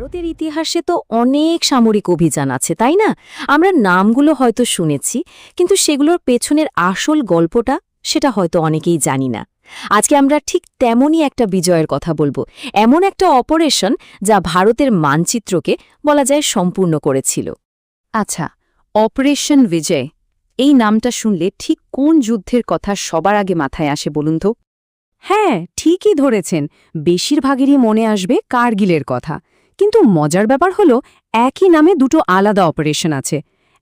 ভারতের ইতিহাসে তো অনেক সামরিক অভিযান আছে তাই না? আমরা নামগুলো হয়তো শুনেছি, কিন্তু সেগুলোর পেছনের আসল গল্পটা সেটা হয়তো অনেকেই জানি না। আজকে আমরা ঠিক তেমনই একটা বিজয়ের কথা বলবো, এমন একটা অপারেশন যা ভারতের মানচিত্রকে বলা যায় সম্পূর্ণ করেছিল। আচ্ছা, অপারেশন বিজয় এই নামটা শুনলে ঠিক কোন যুদ্ধের কথা সবার আগে মাথায় আসে বলুন তো? হ্যাঁ, ঠিকই ধরেছেন, বেশিরভাগেরই মনে আসবে কার্গিলের কথা। কিন্তু মজার ব্যাপার হলো একই নামে দুটো আলাদা অপারেশন আছে।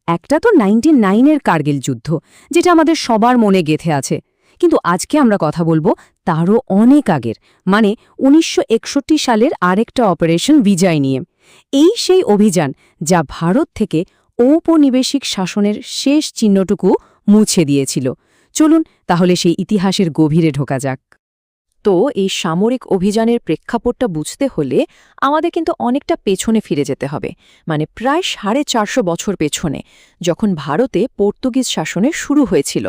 একটা তো 99-এর কার্গিল যুদ্ধ, যেটা আমাদের সবার মনে গেঁথে আছে। কিন্তু আজকে আমরা কথা বলবো তারও অনেক আগের, মানে 1961 সালের আরেকটা অপারেশন বিজয় নিয়ে। এই সেই অভিযান যা ভারত থেকে ঔপনিবেশিক শাসনের শেষ চিহ্নটুকু মুছে দিয়েছিল। চলুন তাহলে সেই ইতিহাসের গভীরে ঢোকা যাক। তো এই সামরিক অভিযানের প্রেক্ষাপটটা বুঝতে হলে আমাদের কিন্তু অনেকটা পেছনে ফিরে যেতে হবে, মানে প্রায় 450 বছর পেছনে, যখন ভারতে পর্তুগিজ শাসনের শুরু হয়েছিল।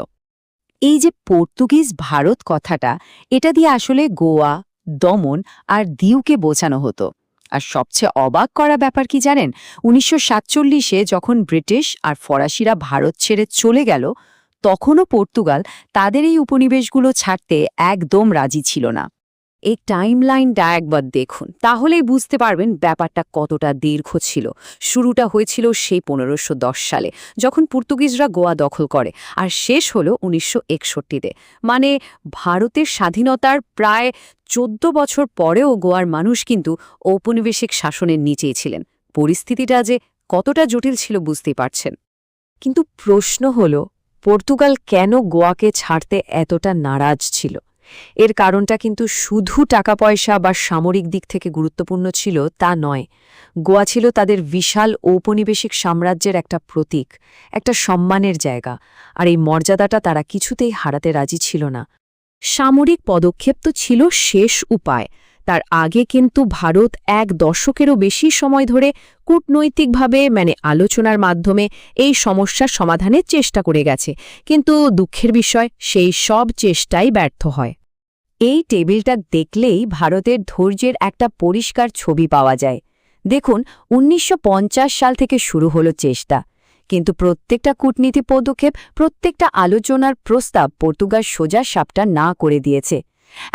এই যে পর্তুগিজ ভারত কথাটা, এটা দিয়ে আসলে গোয়া, দমন আর দিউকে বোঝানো হতো। আর সবচেয়ে অবাক করা ব্যাপার কি জানেন, 1947-এ যখন ব্রিটিশ আর ফরাসিরা ভারত ছেড়ে চলে গেল, তখনও পর্তুগাল তাদের এই উপনিবেশগুলো ছাড়তে একদম রাজি ছিল না। এই টাইমলাইনটা একবার দেখুন, তাহলেই বুঝতে পারবেন ব্যাপারটা কতটা দীর্ঘ ছিল। শুরুটা হয়েছিল সেই 1510 সালে, যখন পর্তুগিজরা গোয়া দখল করে, আর শেষ হলো 1961-তে। মানে ভারতের স্বাধীনতার প্রায় 14 বছর পরেও গোয়ার মানুষ কিন্তু ঔপনিবেশিক শাসনের নিচেই ছিলেন। পরিস্থিতিটা যে কতটা জটিল ছিল বুঝতেই পারছেন। কিন্তু প্রশ্ন হলো, পর্তুগাল কেন গোয়াকে ছাড়তে এতটা নারাজ ছিল? এর কারণটা কিন্তু শুধু টাকা পয়সা বা সামরিক দিক থেকে গুরুত্বপূর্ণ ছিল তা নয়। গোয়া ছিল তাদের বিশাল ঔপনিবেশিক সাম্রাজ্যের একটা প্রতীক, একটা সম্মানের জায়গা, আর এই মর্যাদাটা তারা কিছুতেই হারাতে রাজি ছিল না। সামরিক পদক্ষেপ তো ছিল শেষ উপায়, তার আগে কিন্তু ভারত এক দশকেরও বেশি সময় ধরে কূটনৈতিকভাবে, মানে আলোচনার মাধ্যমে এই সমস্যার সমাধানের চেষ্টা করে গেছে। কিন্তু দুঃখের বিষয়, সেই সব চেষ্টাই ব্যর্থ হয়। এই টেবিলটা দেখলেই ভারতের ধৈর্যের একটা পরিষ্কার ছবি পাওয়া যায়। দেখুন, 1950 সাল থেকে শুরু হলো চেষ্টা, কিন্তু প্রত্যেকটা কূটনীতি পদক্ষেপ, প্রত্যেকটা আলোচনার প্রস্তাব পর্তুগাল সোজা সাপটা না করে দিয়েছে।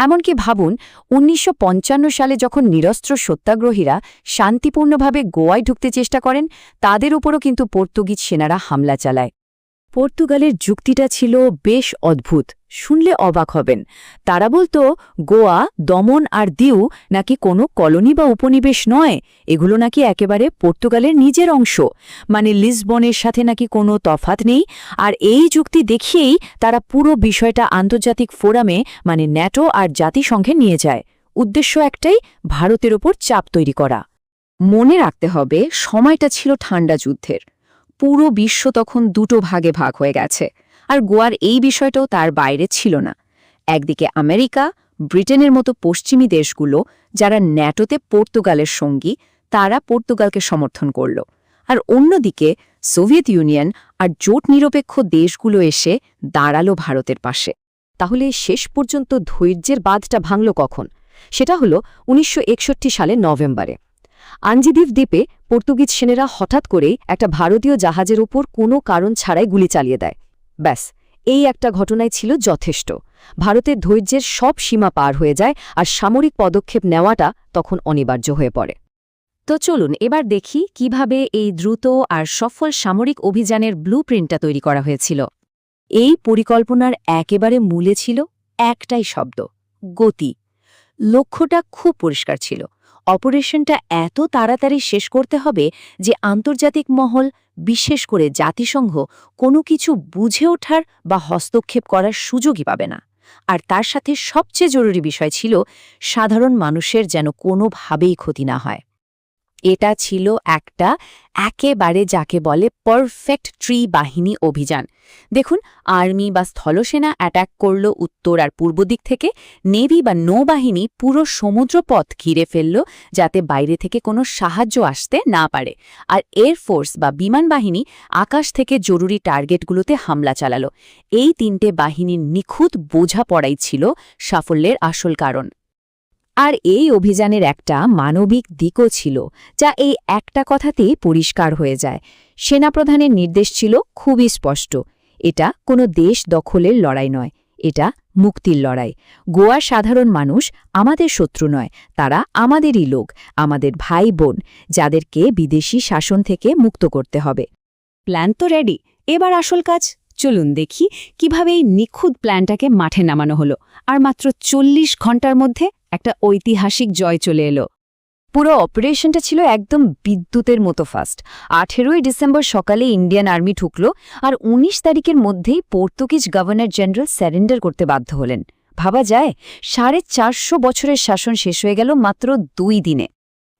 এমনকি ভাবুন, 1955 সালে যখন নিরস্ত্র সত্যাগ্রহীরা শান্তিপূর্ণভাবে গোয়ায় ঢুকতে চেষ্টা করেন, তাদের উপরও কিন্তু পর্তুগিজ সেনারা হামলা চালায়। পর্তুগালের যুক্তিটা ছিল বেশ অদ্ভুত, শুনলে অবাক হবেন। তারা বলতো গোয়া, দমন আর দিউ নাকি কোনো কলোনি বা উপনিবেশ নয়, এগুলো নাকি একেবারে পর্তুগালের নিজের অংশ, মানে লিসবনের সাথে নাকি কোনো তফাৎ নেই। আর এই যুক্তি দেখিয়েই তারা পুরো বিষয়টা আন্তর্জাতিক ফোরামে, মানে ন্যাটো আর জাতিসংঘে নিয়ে যায়। উদ্দেশ্য একটাই, ভারতের ওপর চাপ তৈরি করা। মনে রাখতে হবে, সময়টা ছিল ঠান্ডা যুদ্ধের। পুরো বিশ্ব তখন দুটো ভাগে ভাগ হয়ে গেছে, আর গোয়ার এই বিষয়টাও তার বাইরে ছিল না। একদিকে আমেরিকা, ব্রিটেনের মতো পশ্চিমী দেশগুলো, যারা ন্যাটোতে পর্তুগালের সঙ্গী, তারা পর্তুগালকে সমর্থন করল। আর অন্যদিকে সোভিয়েত ইউনিয়ন আর জোট নিরপেক্ষ দেশগুলো এসে দাঁড়ালো ভারতের পাশে। তাহলে শেষ পর্যন্ত ধৈর্যের বাঁধটা ভাঙল কখন? সেটা হলো 1961 সালের নভেম্বরে। আঞ্জিদিভ দ্বীপে পর্তুগিজ সেনারা হঠাৎ করেই একটা ভারতীয় জাহাজের উপর কোনো কারণ ছাড়াই গুলি চালিয়ে দেয়। ব্যাস, এই একটা ঘটনাই ছিল যথেষ্ট। ভারতের ধৈর্যের সব সীমা পার হয়ে যায়, আর সামরিক পদক্ষেপ নেওয়াটা তখন অনিবার্য হয়ে পড়ে। তো চলুন এবার দেখি কিভাবে এই দ্রুত আর সফল সামরিক অভিযানের ব্লুপ্রিন্টটা তৈরি করা হয়েছিল। এই পরিকল্পনার একেবারে মূলে ছিল একটাই শব্দ: গতি। লক্ষ্যটা খুব পরিষ্কার ছিল, অপারেশনটা এত তাড়াতাড়ি শেষ করতে হবে যে আন্তর্জাতিক মহল, বিশেষ করে জাতিসংঘ, কোনো কিছু বুঝে ওঠার বা হস্তক্ষেপ করার সুযোগই পাবে না। আর তার সাথে সবচেয়ে জরুরি বিষয় ছিল, সাধারণ মানুষের যেন কোনোভাবেই ক্ষতি না হয়। এটা ছিল একটা একেবারে যাকে বলে পারফেক্ট ট্রি বাহিনী অভিযান। দেখুন, আর্মি বা স্থলসেনা অ্যাটাক করল উত্তর আর পূর্ব দিক থেকে, নেভি বা নৌবাহিনী পুরো সমুদ্রপথ ঘিরে ফেলল যাতে বাইরে থেকে কোনো সাহায্য আসতে না পারে, আর এয়ারফোর্স বা বিমান বাহিনী আকাশ থেকে জরুরি টার্গেটগুলোতে হামলা চালালো। এই তিনটে বাহিনীর নিখুঁত বোঝাপড়াই ছিল সাফল্যের আসল কারণ। আর এই অভিযানের একটা মানবিক দিকও ছিল, যা এই একটা কথাতেই পরিষ্কার হয়ে যায়। সেনাপ্রধানের নির্দেশ ছিল খুবই স্পষ্ট, এটা কোনো দেশ দখলের লড়াই নয়, এটা মুক্তির লড়াই। গোয়ার সাধারণ মানুষ আমাদের শত্রু নয়, তারা আমাদেরই লোক, আমাদের ভাই বোন, যাদেরকে বিদেশি শাসন থেকে মুক্ত করতে হবে। প্ল্যান তো রেডি, এবার আসল কাজ। চলুন দেখি কিভাবে এই নিখুঁত প্ল্যানটাকে মাঠে নামানো হলো, আর মাত্র 40 ঘন্টার মধ্যে একটা ঐতিহাসিক জয় চলে এলো। পুরো অপারেশনটা ছিল একদম বিদ্যুতের মতো ফাস্ট। 18ই ডিসেম্বর সকালে ইন্ডিয়ান আর্মি ঢুকল, আর 19 তারিখের মধ্যেই পর্তুগিজ গভর্নর জেনারেল স্যারেন্ডার করতে বাধ্য হলেন। ভাবা যায়, 450 বছরের শাসন শেষ হয়ে গেল মাত্র 2 দিনে।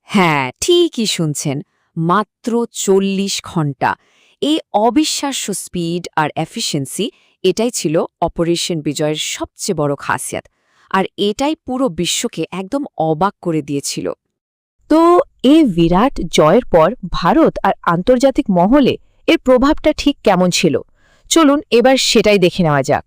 হ্যাঁ, ঠিকই শুনছেন, মাত্র 40 ঘন্টা। এই অবিশ্বাস্য স্পিড আর এফিসিয়েন্সি, এটাই ছিল অপারেশন বিজয়ের সবচেয়ে বড় খাসিয়াত, আর এটাই পুরো বিশ্বকে একদম অবাক করে দিয়েছিল। তো এই বিরাট জয়ের পর ভারত আর আন্তর্জাতিক মহলে এর প্রভাবটা ঠিক কেমন ছিল, চলুন এবার সেটাই দেখে নেওয়া যাক।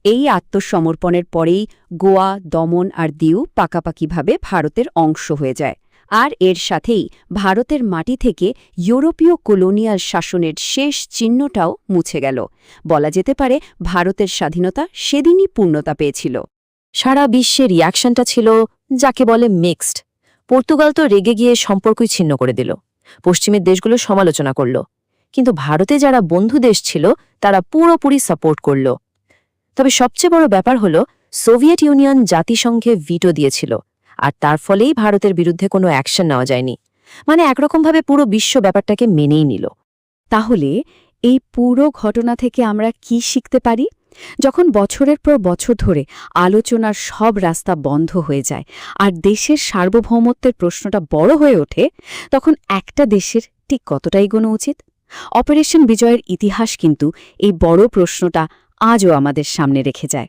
এই আত্মসমর্পণের পরেই গোয়া, দমন আর দিউ পাকাপাকিভাবে ভারতের অংশ হয়ে যায়, আর এর সাথেই ভারতের মাটি থেকে ইউরোপীয় কলোনিয়াল শাসনের শেষ চিহ্নটাও মুছে গেল। বলা যেতে পারে ভারতের স্বাধীনতা সেদিনই পূর্ণতা পেয়েছিল। সারা বিশ্বে রিয়াকশনটা ছিল যাকে বলে মিক্সড। পর্তুগাল তো রেগে গিয়ে সম্পর্কই ছিন্ন করে দিল, পশ্চিমের দেশগুলো সমালোচনা করল, কিন্তু ভারতে যারা বন্ধু দেশ ছিল তারা পুরোপুরি সাপোর্ট করল। তবে সবচেয়ে বড় ব্যাপার হল সোভিয়েত ইউনিয়ন জাতিসংঘে ভিটো দিয়েছিল, আর তার ফলেই ভারতের বিরুদ্ধে কোনো অ্যাকশন নেওয়া যায়নি। মানে একরকমভাবে পুরো বিশ্ব ব্যাপারটাকে মেনেই নিল। তাহলে এই পুরো ঘটনা থেকে আমরা কি শিখতে পারি? যখন বছরের পর বছর ধরে আলোচনার সব রাস্তা বন্ধ হয়ে যায় আর দেশের সার্বভৌমত্বের প্রশ্নটা বড় হয়ে ওঠে, তখন একটা দেশের ঠিক কতটা এগোনো উচিত? অপারেশন বিজয়ের ইতিহাস কিন্তু এই বড় প্রশ্নটা আজও আমাদের সামনে রেখে যায়।